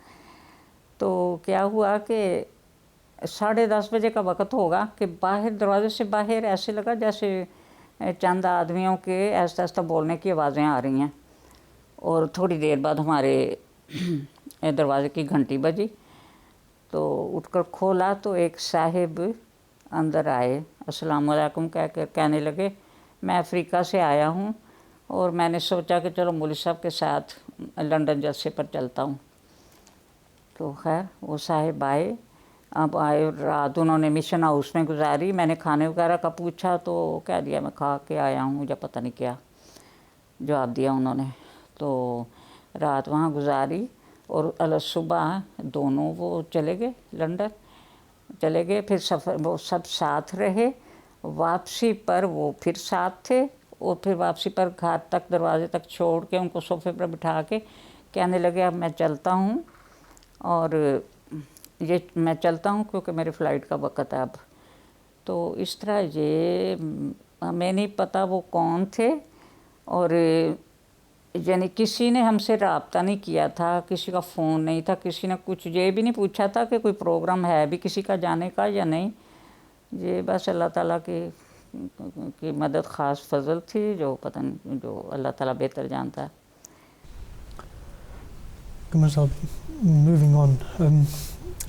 तो क्या हुआ कि 10:30 बजे का वक़्त होगा कि बाहर दरवाज़े से बाहर ऐसे लगा जैसे चंद आदमियों के ऐसा ऐसा बोलने की आवाज़ें आ रही हैं। और थोड़ी देर बाद हमारे दरवाज़े की घंटी बजी। तो उठकर खोला तो एक साहिब अंदर आए, अस्सलाम वालेकुम कहने लगे, मैं अफ्रीका से आया हूँ और मैंने सोचा कि चलो मौलवी साहब के साथ लंदन जलसे पर चलता हूँ। तो खैर वो साहिब आए। अब आए, रात उन्होंने मिशन हाउस में गुजारी। मैंने खाने वगैरह का पूछा तो कह दिया मैं खा के आया हूँ या पता नहीं क्या जवाब दिया उन्होंने। तो रात वहाँ गुजारी और अलग सुबह दोनों वो चले गए, लंदन चले गए। फिर सफ़र वो सब साथ रहे। वापसी पर वो फिर साथ थे और फिर वापसी पर घर तक दरवाजे तक छोड़ के उनको सोफ़े पर बिठा के कहने लगे अब मैं चलता हूँ और ये मैं चलता हूँ क्योंकि मेरी फ़्लाइट का वक़्त है अब। तो इस तरह ये हमें नहीं पता वो कौन थे और यानी किसी ने हमसे रब्ता नहीं किया था, किसी का फ़ोन नहीं था, किसी ने कुछ ये भी नहीं पूछा था कि कोई प्रोग्राम है भी किसी का जाने का या नहीं। ये बस अल्लाह ताला की मदद ख़ास फजल थी जो पता नहीं जो अल्लाह ताला बेहतर जानता है। Moving on,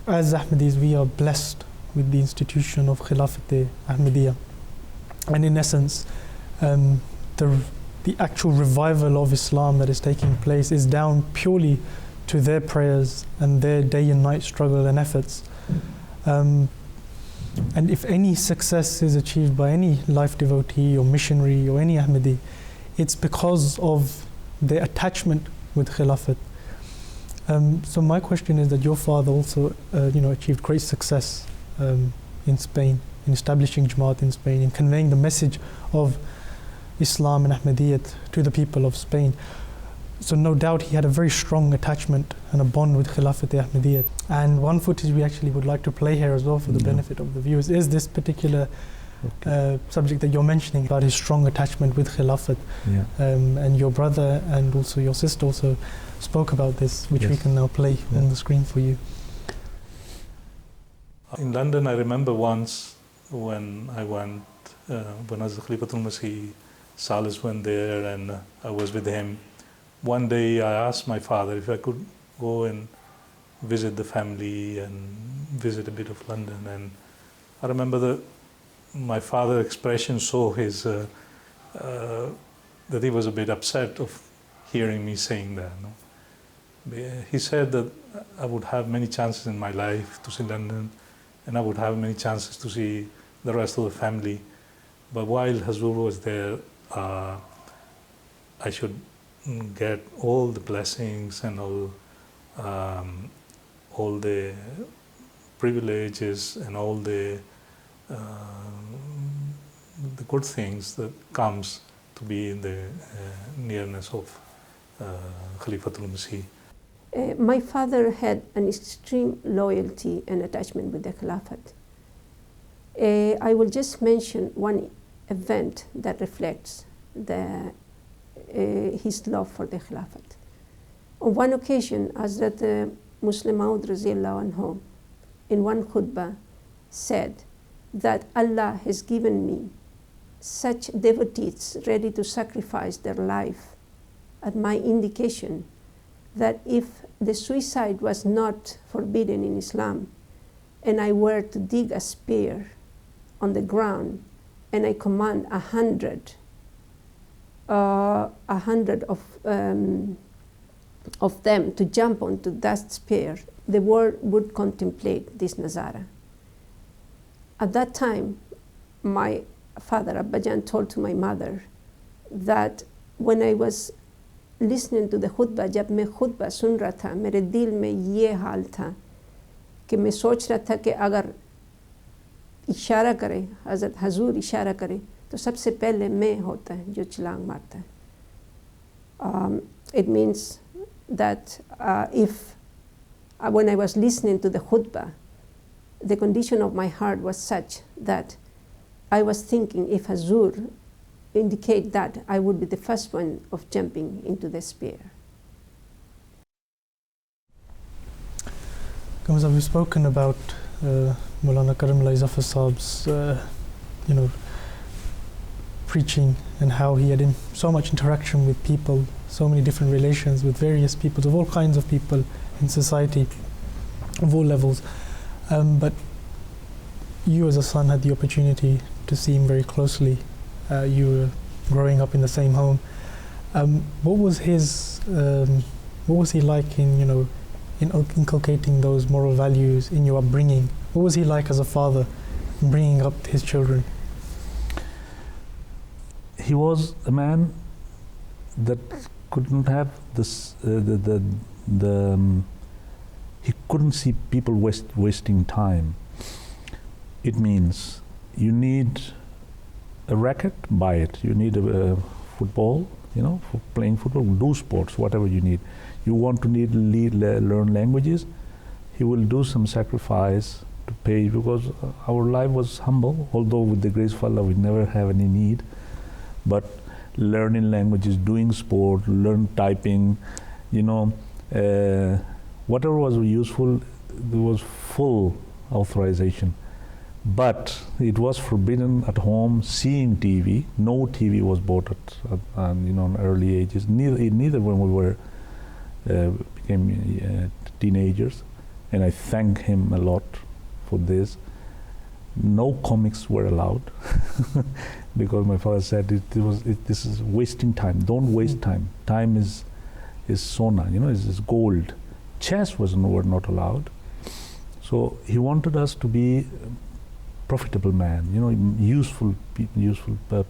as Ahmadis we are blessed with the institution of Khilafat Ahmadiyya, and in essence the actual revival of Islam that is taking place is down purely to their prayers and their day and night struggle and efforts. And if any success is achieved by any life devotee or missionary or any Ahmadi, it's because of their attachment with Khilafat. So my question is that your father also achieved great success in Spain, in establishing Jamaat in Spain, in conveying the message of Islam and Ahmadiyyat to the people of Spain. So no doubt he had a very strong attachment and a bond with Khilafat Ahmadiyyat. And one footage we actually would like to play here as well for the benefit of the viewers is this particular subject that you're mentioning about his strong attachment with Khilafat. And your brother and also your sister also spoke about this, which we can now play on the screen for you. In London, I remember once when I went, when as Khalifatul Masih, Salis went there and I was with him. One day I asked my father if I could go and visit the family and visit a bit of London. And I remember my father's expression saw his, that he was a bit upset of hearing me saying that. No? He said that I would have many chances in my life to see London and I would have many chances to see the rest of the family. But while Hazur was there, I should get all the blessings and all the privileges and all the good things that comes to be in the nearness of Khalifatul Masih. My father had an extreme loyalty and attachment with the Khilafat. I will just mention one event that reflects his love for the Khilafat. On one occasion, Hazrat Muslim Maud anhu, in one khutbah, said that Allah has given me such devotees ready to sacrifice their life at my indication that if the suicide was not forbidden in Islam and I were to dig a spear on the ground and I command 100 of them to jump onto that spear, the world would contemplate this Nazara. At that time, my father, Abbajan, told to my mother that when I was listening to the khutbah, जब मैं khutbah सुन रहा था, मेरे दिल में ये हाल था कि मैं सोच रहा था कि अगर इशारा करें, हज़रत हजूर इशारा करें, तो सबसे पहले मैं होता है जो छलांग मारता है. It means that when I was listening to the khutbah, the condition of my heart was such that I was thinking if Hazur indicate that, I would be the first one of jumping into the spear. Kamsa, we've spoken about Maulana Karam Illahi Zafar Sahib's, preaching and how he had so much interaction with people, so many different relations with various people, of all kinds of people in society, of all levels. But you as a son had the opportunity to see him very closely. You were growing up in the same home. What was he like in inculcating those moral values in your upbringing? What was he like as a father in bringing up his children? He was a man that couldn't have this. He couldn't see people wasting time. It means you need a racket, buy it. You need a football, for playing football, do sports, whatever you need. You want to learn languages, he will do some sacrifice to pay, because our life was humble, although with the grace of Allah we never have any need. But learning languages, doing sport, learn typing, whatever was useful, there was full authorization. But it was forbidden at home seeing TV. No TV was bought at in early ages. Neither when we were became teenagers, and I thank him a lot for this. No comics were allowed because my father said this is wasting time. Don't waste time. Time is sona, is gold. Chess were not allowed. So he wanted us to be profitable man, useful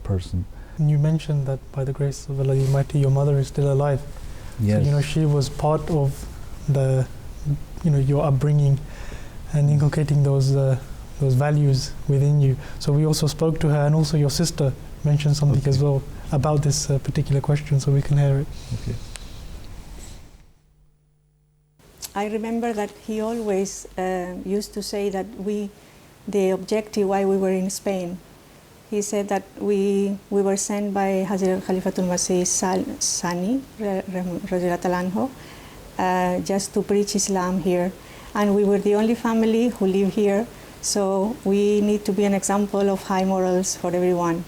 person. You mentioned that by the grace of Allah Almighty, your mother is still alive. Yes. So, she was part of the, your upbringing and inculcating those values within you. So we also spoke to her, and also your sister mentioned something as well about this particular question, so we can hear it. Okay. I remember that he always used to say that the objective why we were in Spain, he said that we were sent by Hazrat Khalifatul Masih Sani, just to preach Islam here. And we were the only family who live here, so we need to be an example of high morals for everyone.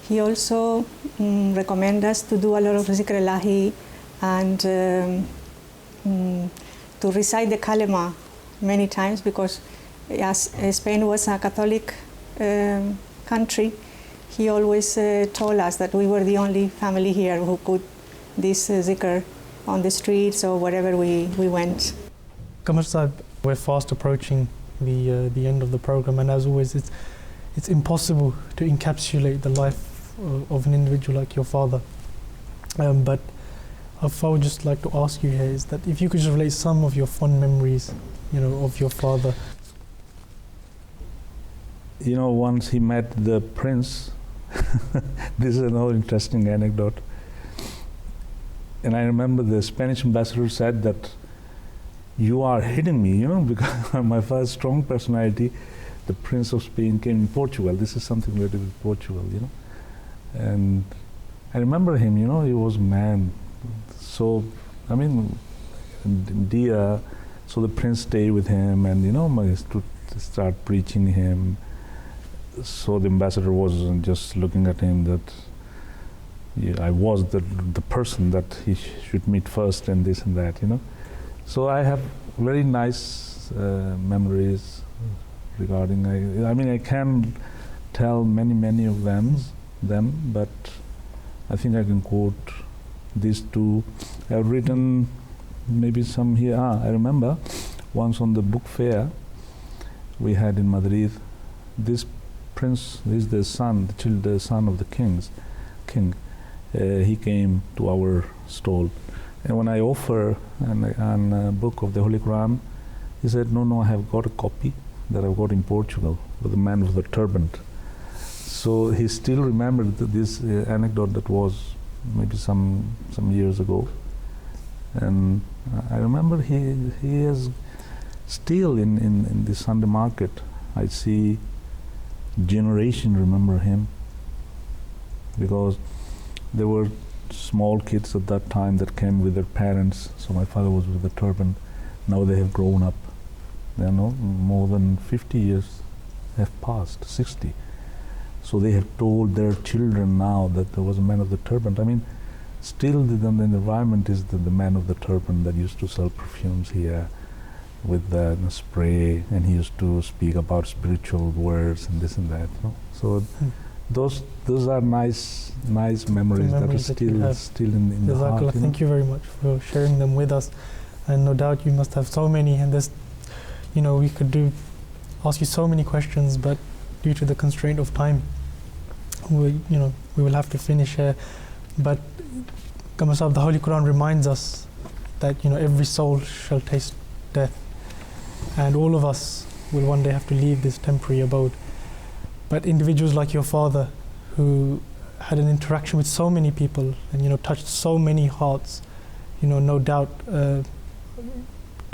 He also recommended us to do a lot of zikr ilahi and to recite the kalima many times, because as Spain was a Catholic country, he always told us that we were the only family here who could this zikr on the streets or wherever we went. Qamar Sahib, we're fast approaching the end of the program, and as always it's impossible to encapsulate the life of an individual like your father. But if I would just like to ask you here is that if you could just relate some of your fond memories, of your father. Once he met the prince, this is another interesting anecdote. And I remember the Spanish ambassador said that you are hitting me, because my father's strong personality, the Prince of Spain came in Portugal. This is something related with Portugal, And I remember him, he was a man. So, in India, so the prince stayed with him, and to start preaching him. So the ambassador was just looking at him that I was the person that he should meet first, and this and that, So I have very nice memories regarding. I can tell many of them, but I think I can quote these two. I've written maybe some here. I remember once on the book fair we had in Madrid, this prince is the son, the son of the king. He came to our stall, and when I offer a book of the Holy Quran, he said, no, I have got a copy that I've got in Portugal with the man with the turban. So he still remembered this anecdote that was maybe some years ago, and I remember he is still in the Sunday market. I see generation remember him, because there were small kids at that time that came with their parents. So my father was with the turban. Now they have grown up. They know more than 50 years have passed, 60. So they have told their children now that there was a man of the turban. I mean, still the environment is the man of the turban that used to sell perfumes here with the spray, and he used to speak about spiritual words and this and that. No? So those are nice memories that are still in the heart. Thank you very much for sharing them with us, and no doubt you must have so many. And there's, we could ask you so many questions, but due to the constraint of time, we will have to finish here. But Karam Sahib, the Holy Quran reminds us that every soul shall taste death, and all of us will one day have to leave this temporary abode. But individuals like your father, who had an interaction with so many people and touched so many hearts, no doubt to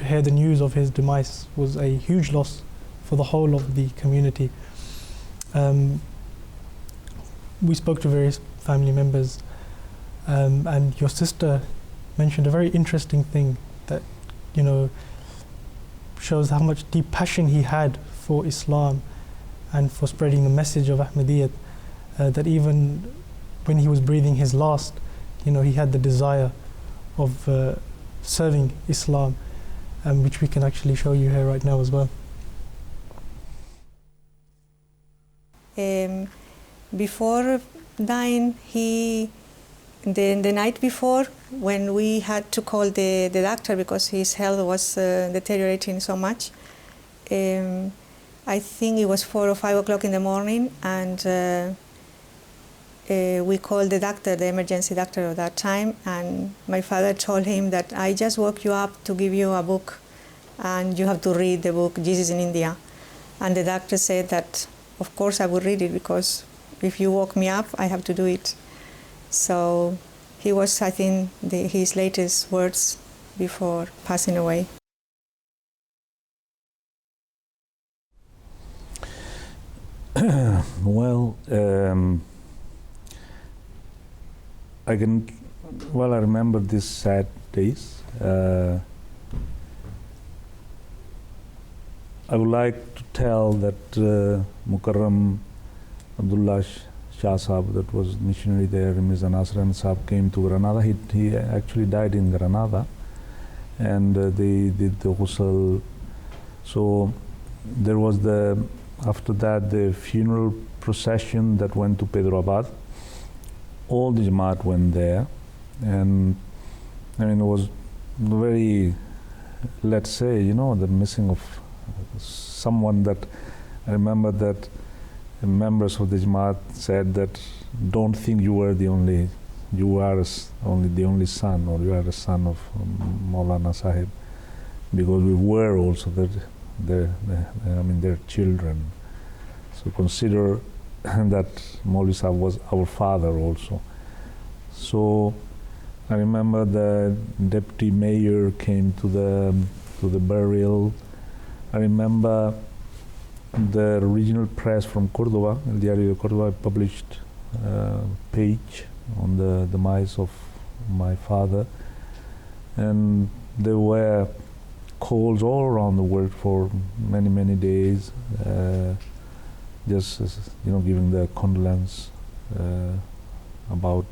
hear the news of his demise was a huge loss for the whole of the community. We spoke to various family members, and your sister mentioned a very interesting thing that shows how much deep passion he had for Islam and for spreading the message of Ahmadiyya, that even when he was breathing his last, he had the desire of serving Islam, which we can actually show you here right now as well. Before dying, the night before, when we had to call the doctor because his health was deteriorating so much, I think it was 4 or 5 o'clock in the morning, and we called the doctor, the emergency doctor of that time, and my father told him that I just woke you up to give you a book, and you have to read the book, Jesus in India. And the doctor said that, of course I would read it, because if you woke me up, I have to do it. So he was, I think, his latest words before passing away. Well, I remember these sad days. I would like to tell that Mukarram Abdullah Shah Sahib, that was missionary there, Mirza Nasran Sahib, came to Granada. He actually died in Granada, and they did the ghusl. So there was after that the funeral procession that went to Pedro Abad. All the Jamaat went there, and it was very, let's say, the missing of someone that I remember that members of the Jamaat said that don't think you are the only son, or you are the son of Maulana Sahib, because we were also their children. So consider that Maulvi Sahib was our father also. So I remember the deputy mayor came to the burial. I remember the regional press from Cordoba, El Diario de Cordoba, published a page on the demise of my father, and there were calls all around the world for many days, just giving the condolence about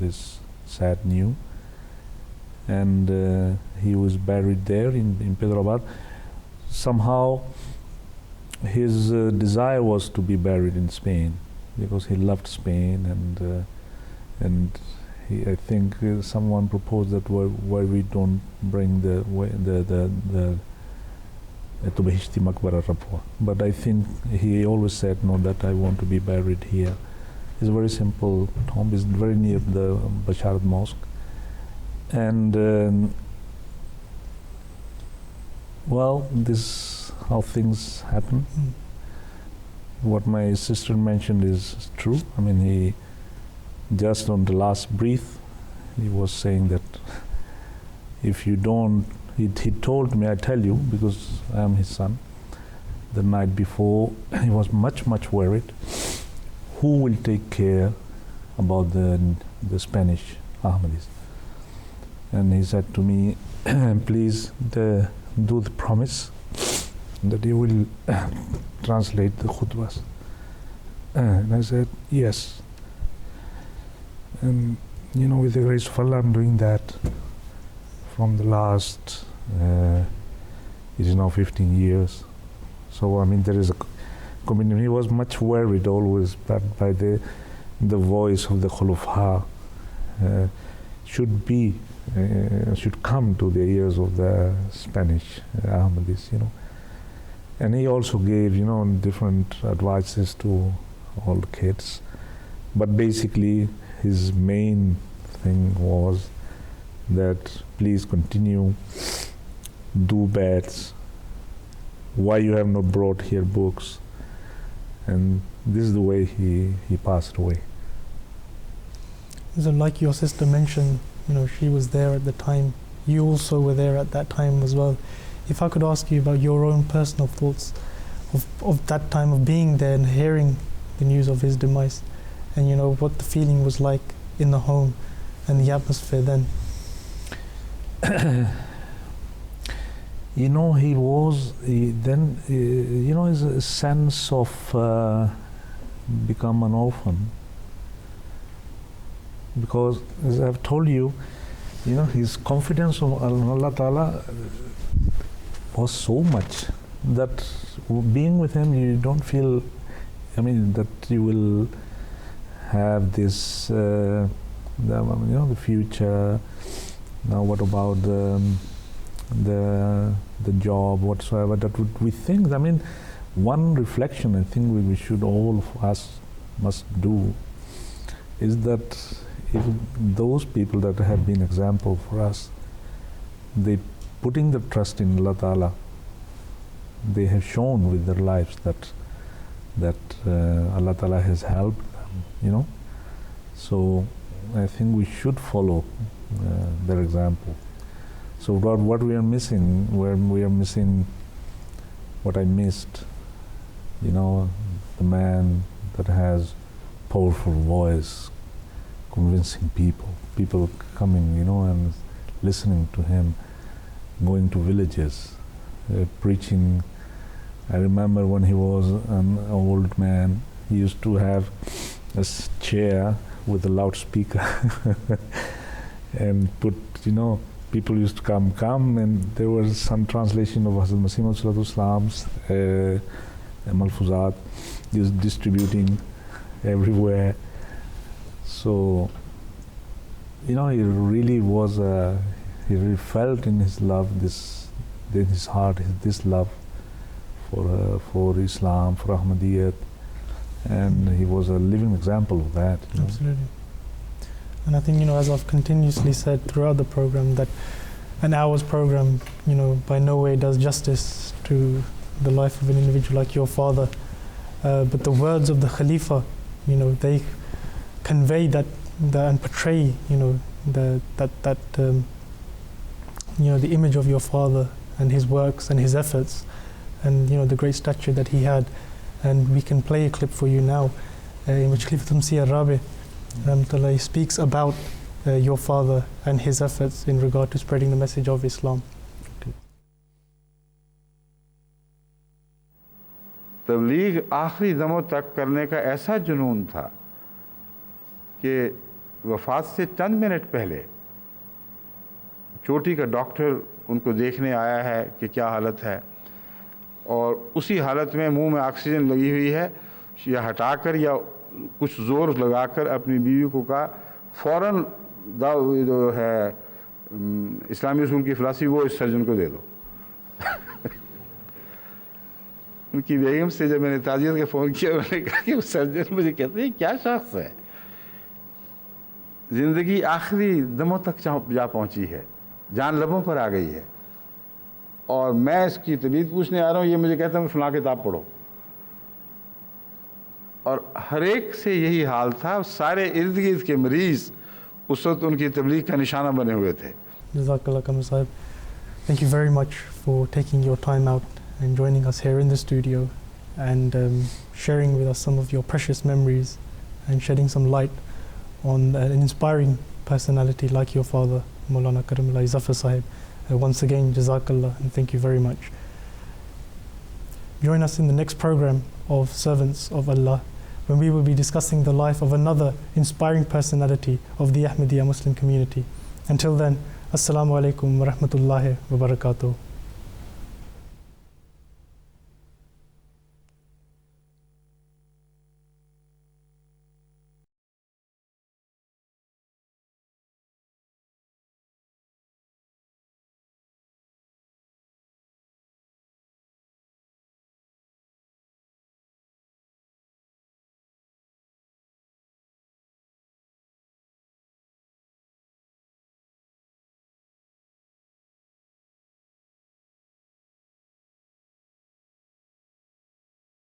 this sad news. And he was buried there in Pedro Abad. Somehow his desire was to be buried in Spain, because he loved Spain, and I think someone proposed that why we don't bring the to Behishti Maqbara Rabwa. But I think he always said, no, that I want to be buried here. It's a very simple tomb. It's very near the Basharat Mosque. And well, this is how things happen. What my sister mentioned is true. I mean, he just on the last breath, he was saying that if you don't, he told me, I tell you, because I am his son, the night before, he was much worried. Who will take care about the Spanish Ahmadis? And he said to me, please do the promise that you will translate the khutbas. And I said, yes. And you know, with the grace of Allah, I'm doing that from the last, it is now 15 years. So, I mean, there is a commitment. He was much worried always by the voice of the Khulafa should come to the ears of the Spanish Ahmadis, you know. And he also gave, you know, different advices to all the kids. But basically, his main thing was that please continue, do bets, why you have not brought here books. And this is the way he passed away. So like your sister mentioned, you know, she was there at the time. You also were there at that time as well. If I could ask you about your own personal thoughts of that time of being there and hearing the news of his demise, and you know what the feeling was like in the home and the atmosphere then. You know, you know, his sense of become an orphan, because as I've told you, you know, his confidence of Allah Ta'ala was so much that being with him, you don't feel, I mean, that you will have this, you know, the future. Now, what about the job, whatsoever? That would we think. I mean, one reflection I think we should all of us must do is that if those people that have been example for us, they putting the trust in Allah Ta'ala, they have shown with their lives that Allah Ta'ala has helped them, you know. So I think we should follow their example. So what we are missing, we are missing what I missed, you know, the man that has powerful voice, convincing people coming, you know, and listening to him, going to villages, preaching. I remember when he was an old man, he used to have a chair with a loudspeaker and put, you know, people used to come, and there was some translation of Hazrat Masih Maud Islam's Malfuzat. He was distributing everywhere. So, you know, he really was, he really felt in his love, in his heart, this love for Islam, for Ahmadiyya, and he was a living example of that. Absolutely. And I think, you know, as I've continuously said throughout the program, that an hour's program, you know, by no way does justice to the life of an individual like your father. But the words of the Khalifa, you know, they convey that and portray, you know, that you know, the image of your father and his works and his efforts, and you know, the great stature that he had. And we can play a clip for you now, in which Khalifa Masih Rabi speaks about your father and his efforts in regard to spreading the message of Islam. तबलीग आखिरी दमों तक करने का ऐसा जुनून था कि वफ़ात से चंद minute पहले चोटी का डॉक्टर उनको देखने आया है कि क्या हालत है, और उसी हालत में मुंह में ऑक्सीजन लगी हुई है, या हटाकर या कुछ ज़ोर लगाकर अपनी बीवी को कहा फ़ौरन जो है इस्लामी उसूल की फ़िलासफ़ी वो इस सर्जन को दे दो। उनकी बेगम से जब मैंने ताजियत का फ़ोन किया, उन्होंने कहा कि वो सर्जन मुझे कहते हैं क्या शख्स है, ज़िंदगी आखिरी दमों तक जा पहुंची है, जान लबों पर आ गई है, और मैं इसकी तबीयत पूछने आ रहा हूँ, ये मुझे कहता है फलां किताब पढ़ो। और हर एक से यही हाल था, सारे इर्द गिर्द के मरीज़ उस वक्त उनकी तबलीग का निशाना बने हुए थे। Jazakallah Karam Sahib. Thank you very much for taking your time out and joining us here in the studio and sharing with us some of your precious memories and shedding some light on an inspiring personality like your father, Maulana Karam Illahi Zafar Sahib. Once again, Jazakallah, and thank you very much. Join us in the next program of Servants of Allah, when we will be discussing the life of another inspiring personality of the Ahmadiyya Muslim community. Until then, Assalamu alaikum wa rahmatullahi wa barakatuh.